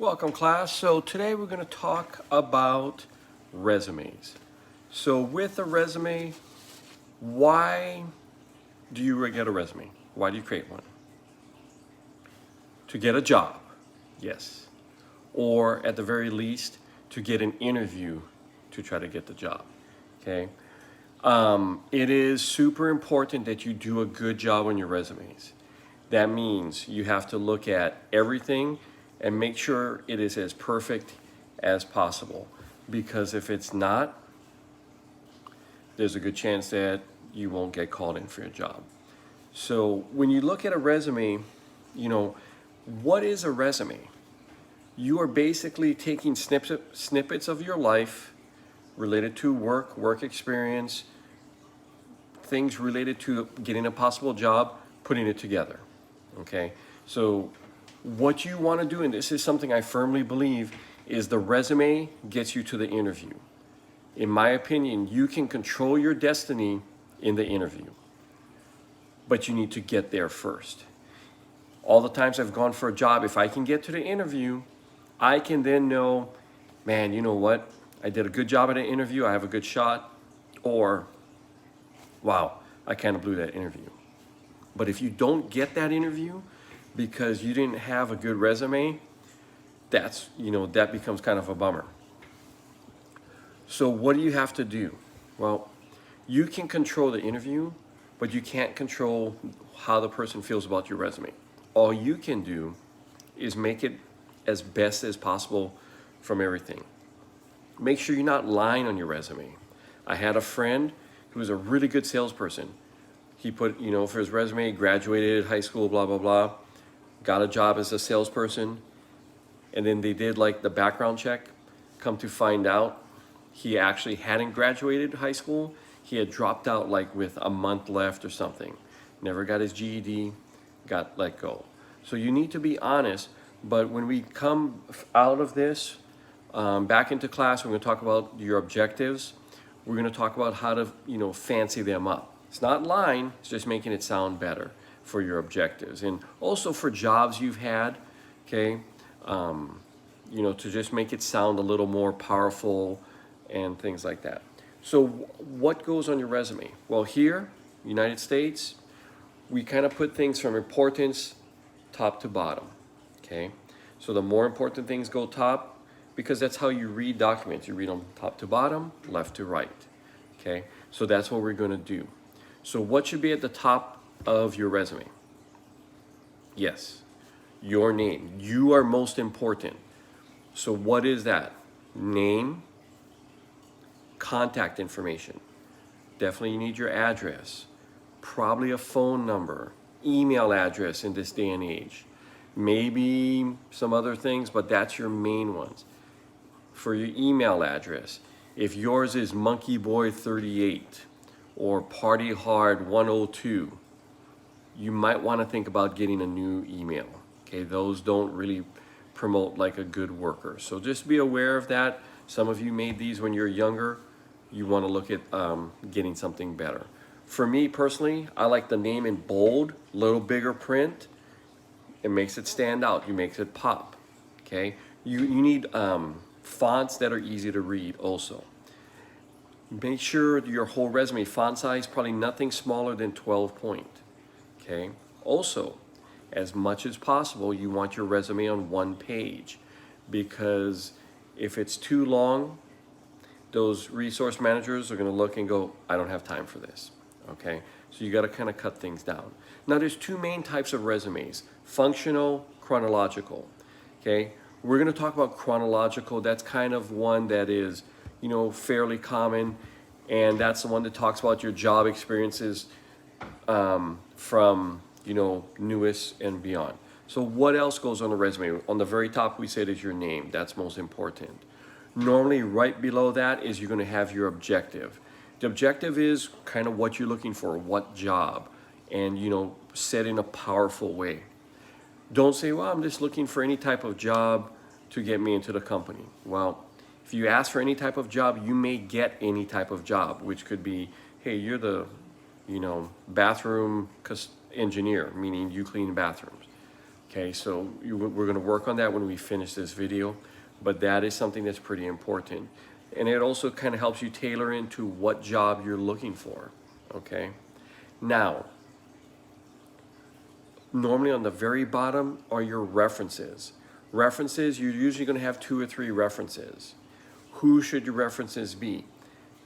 Welcome, class. So today we're going to talk about resumes. So with a resume, why do you get a resume? Why do you create one? To get a job, yes. Or at the very least, to get an interview to try to get the job, okay? It is super important that you do a good job on your resumes. That means you have to look at everything and make sure it is as perfect as possible. Because if it's not, there's a good chance that you won't get called in for your job. So when you look at a resume, what is a resume? You are basically taking snippets of your life related to work experience, things related to getting a possible job, putting it together, okay? So what you want to do, and this is something I firmly believe, is the resume gets you to the interview. In my opinion, you can control your destiny in the interview, but you need to get there first. All the times I've gone for a job, if I can get to the interview, I can then know, man, you know what? I did a good job at an interview, I have a good shot, or, wow, I kind of blew that interview. But if you don't get that interview because you didn't have a good resume, that becomes kind of a bummer. So what do you have to do? Well, you can control the interview, but you can't control how the person feels about your resume. All you can do is make it as best as possible from everything. Make sure you're not lying on your resume. I had a friend who was a really good salesperson. He put, for his resume, graduated high school, blah, blah, blah, got a job as a salesperson, and then they did like the background check. Come to find out, he actually hadn't graduated high school. He had dropped out like with a month left or something. Never got his GED, got let go. So you need to be honest, but when we come out of this, back into class, we're gonna talk about your objectives. We're gonna talk about how to, fancy them up. It's not lying, it's just making it sound better for your objectives. And also for jobs you've had, okay? To just make it sound a little more powerful and things like that. So what goes on your resume? Well, here, United States, we kind of put things from importance top to bottom, okay? So the more important things go top, because that's how you read documents. You read them top to bottom, left to right, okay? So that's what we're gonna do. So what should be at the top of your resume? Yes, your name. You are most important. So what is that? Name, contact information. Definitely you need your address, probably a phone number, email address in this day and age. Maybe some other things, but that's your main ones. For your email address, if yours is monkeyboy38 or partyhard102, you might want to think about getting a new email. Okay, those don't really promote like a good worker. So just be aware of that. Some of you made these when you're younger. You want to look at getting something better. For me personally, I like the name in bold, little bigger print. It makes it stand out. It makes it pop. Okay, you need fonts that are easy to read also. Make sure your whole resume font size, probably nothing smaller than 12 point. Okay. Also, as much as possible, you want your resume on one page, because if it's too long, those resource managers are going to look and go, I don't have time for this. Okay. So you got to kind of cut things down. Now there's two main types of resumes: functional, chronological. Okay. We're going to talk about chronological. That's kind of one that is, fairly common, and that's the one that talks about your job experiences from, newest and beyond. So what else goes on the resume? On the very top, we said is your name. That's most important. Normally, right below that is you're going to have your objective. The objective is kind of what you're looking for, what job, and, said in a powerful way. Don't say, well, I'm just looking for any type of job to get me into the company. Well, if you ask for any type of job, you may get any type of job, which could be, hey, you're the, bathroom engineer, meaning you clean bathrooms. Okay, so we're going to work on that when we finish this video, but that is something that's pretty important. And it also kind of helps you tailor into what job you're looking for. Okay, now, normally on the very bottom are your references. References, you're usually going to have 2 or 3 references. Who should your references be?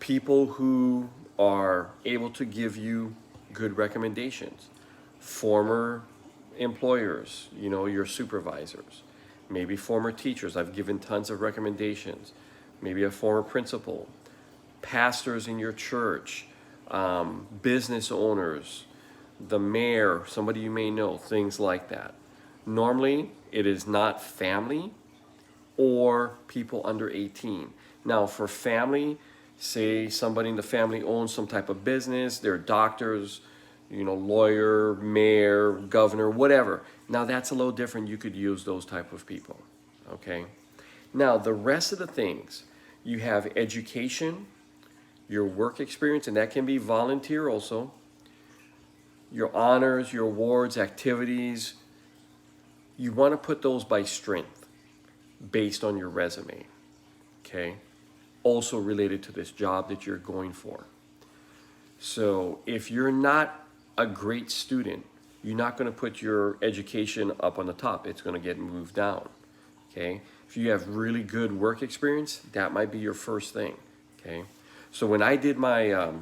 People who are able to give you good recommendations. Former employers, you know, your supervisors. Maybe former teachers. I've given tons of recommendations. Maybe a former principal. Pastors in your church. Business owners. The mayor, somebody you may know, things like that. Normally, it is not family or people under 18. Now, for family, say somebody in the family owns some type of business, they're doctors, you know, lawyer, mayor, governor, whatever. Now, that's a little different. You could use those type of people, okay? Now, the rest of the things, you have education, your work experience, and that can be volunteer also, your honors, your awards, activities. You want to put those by strength based on your resume, okay? Also related to this job that you're going for. So if you're not a great student, you're not going to put your education up on the top. It's going to get moved down, okay? If you have really good work experience, that might be your first thing, okay? So when I did my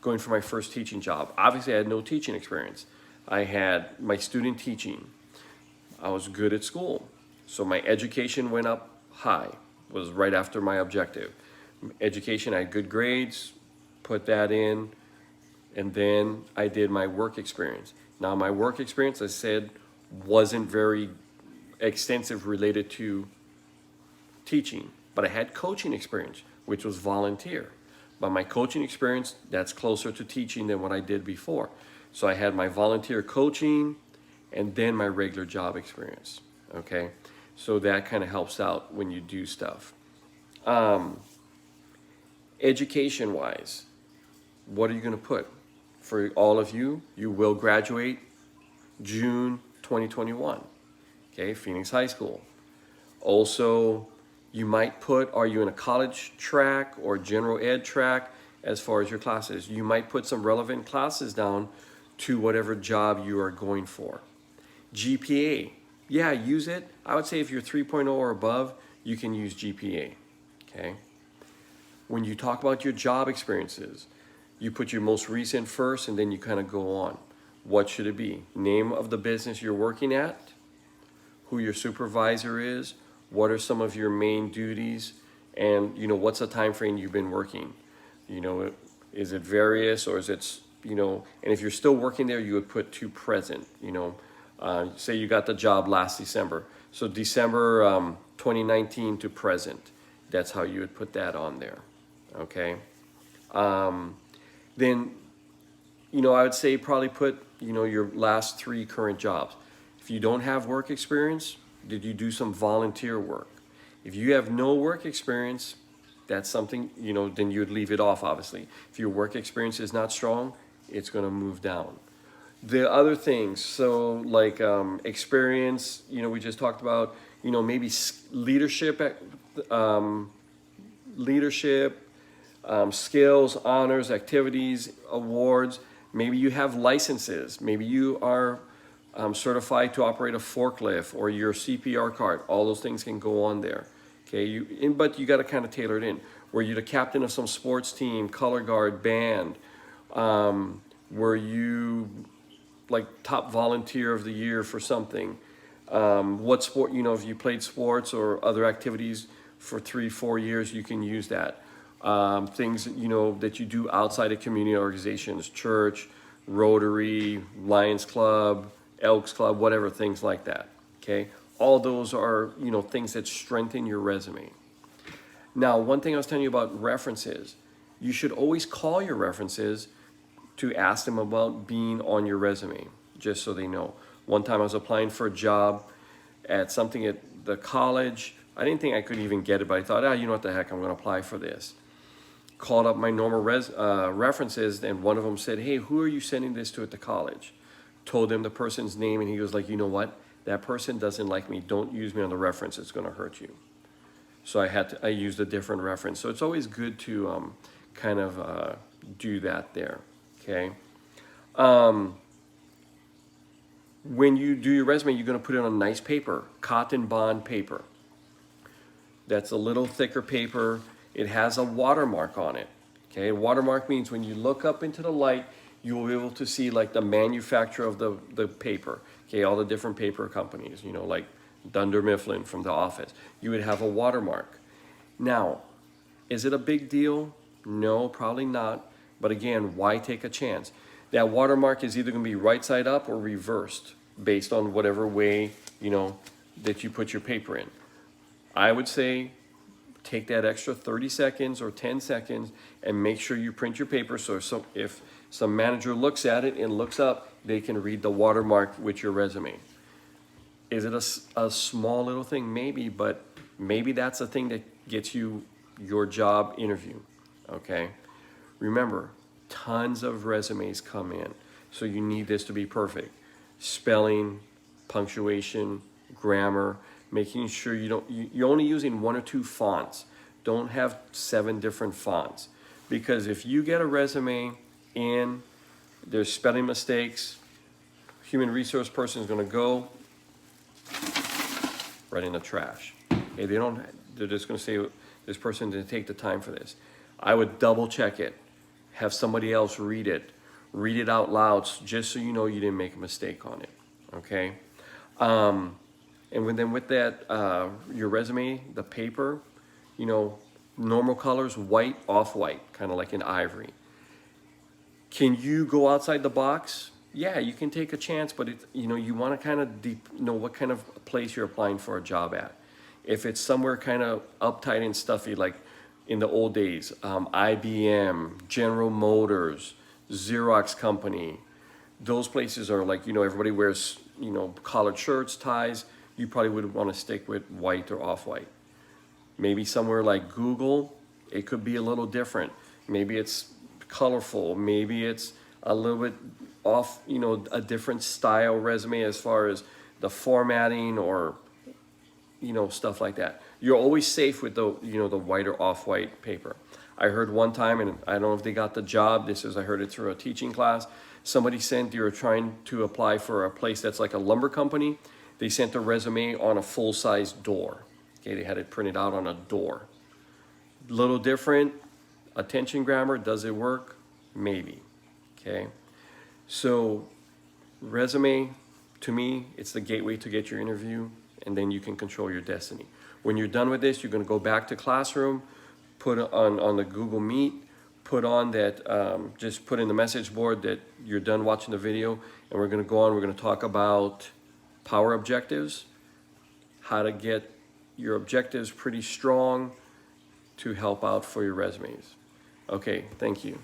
going for my first teaching job, obviously I had no teaching experience. I had my student teaching. I was good at school. So my education went up high, was right after my objective. Education, I had good grades, put that in, and then I did my work experience. Now my work experience, I said, wasn't very extensive related to teaching, but I had coaching experience, which was volunteer. But my coaching experience, that's closer to teaching than what I did before. So I had my volunteer coaching and then my regular job experience, okay? So that kind of helps out when you do stuff. Education-wise, what are you gonna put? For all of you, you will graduate June 2021, okay, Phoenix High School. Also, you might put, are you in a college track or general ed track as far as your classes? You might put some relevant classes down to whatever job you are going for. GPA, yeah, use it. I would say if you're 3.0 or above, you can use GPA, okay? When you talk about your job experiences, you put your most recent first and then you kind of go on. What should it be? Name of the business you're working at, who your supervisor is, what are some of your main duties, and you know, what's the time frame you've been working? You know, is it various or is it, you know, and if you're still working there, you would put to present, you know. Say you got the job last December. So December 2019 to present. That's how you would put that on there, okay? Then, you know, I would say probably put, you know, your last 3 current jobs. If you don't have work experience, did you do some volunteer work? If you have no work experience, that's something, you know, then you'd leave it off, obviously. If your work experience is not strong, it's gonna move down. The other things, so like experience, you know, we just talked about, you know, maybe leadership, skills, honors, activities, awards. Maybe you have licenses. Maybe you are certified to operate a forklift or your CPR card. All those things can go on there. Okay, but you got to kind of tailor it in. Were you the captain of some sports team, color guard, band? Were you like top volunteer of the year for something? What sport, you know, if you played sports or other activities for 3-4 years, you can use that. Things, you know, that you do outside of community organizations, church, Rotary, Lions Club, Elks Club, whatever, things like that, okay? All those are, you know, things that strengthen your resume. Now, one thing I was telling you about references, you should always call your references to ask them about being on your resume, just so they know. One time I was applying for a job at something at the college. I didn't think I could even get it, but I thought, you know what the heck, I'm gonna apply for this. Called up my normal references, and one of them said, hey, who are you sending this to at the college? Told him the person's name, and he was like, you know what? that person doesn't like me, don't use me on the reference, it's gonna hurt you. So I used a different reference. So it's always good to kind of do that there, okay? When you do your resume, you're gonna put it on nice paper, cotton bond paper. That's a little thicker paper. It has a watermark on it, okay? A watermark means when you look up into the light, you will be able to see like the manufacturer of the paper, okay? All the different paper companies, you know, like Dunder Mifflin from The Office. You would have a watermark. Now, is it a big deal? No, probably not. But again, why take a chance? That watermark is either gonna be right side up or reversed based on whatever way, you know, that you put your paper in. I would say take that extra 30 seconds or 10 seconds and make sure you print your paper so if some manager looks at it and looks up, they can read the watermark with your resume. Is it a small little thing? Maybe, but maybe that's the thing that gets you your job interview, okay? Remember, tons of resumes come in, so you need this to be perfect. Spelling, punctuation, grammar, making sure you're only using 1 or 2 fonts. Don't have 7 different fonts. Because if you get a resume in, there's spelling mistakes, human resource person is gonna go right in the trash. Okay, they're just gonna say, this person didn't take the time for this. I would double check it, have somebody else read it out loud, just so you know you didn't make a mistake on it, okay? And then with that, your resume, the paper, you know, normal colors, white, off-white, kind of like an ivory. Can you go outside the box? Yeah, you can take a chance, but you know, you want to kind of know what kind of place you're applying for a job at. If it's somewhere kind of uptight and stuffy, like in the old days, IBM, General Motors, Xerox Company, those places are like, you know, everybody wears, you know, collared shirts, ties. You probably would want to stick with white or off-white. Maybe somewhere like Google, it could be a little different. Maybe it's colorful. Maybe it's a little bit off, you know, a different style resume as far as the formatting or, you know, stuff like that. You're always safe with the, you know, the white or off-white paper. I heard one time, and I don't know if they got the job, I heard it through a teaching class, somebody sent, they were trying to apply for a place that's like a lumber company. They sent a resume on a full-size door. Okay, they had it printed out on a door. Little different. Attention grammar, does it work? Maybe. Okay, so resume, to me, it's the gateway to get your interview, and then you can control your destiny. When you're done with this, you're going to go back to classroom, put on the Google Meet, put on that, just put in the message board that you're done watching the video, and we're going to go on, we're going to talk about power objectives, how to get your objectives pretty strong to help out for your resumes. Okay, thank you.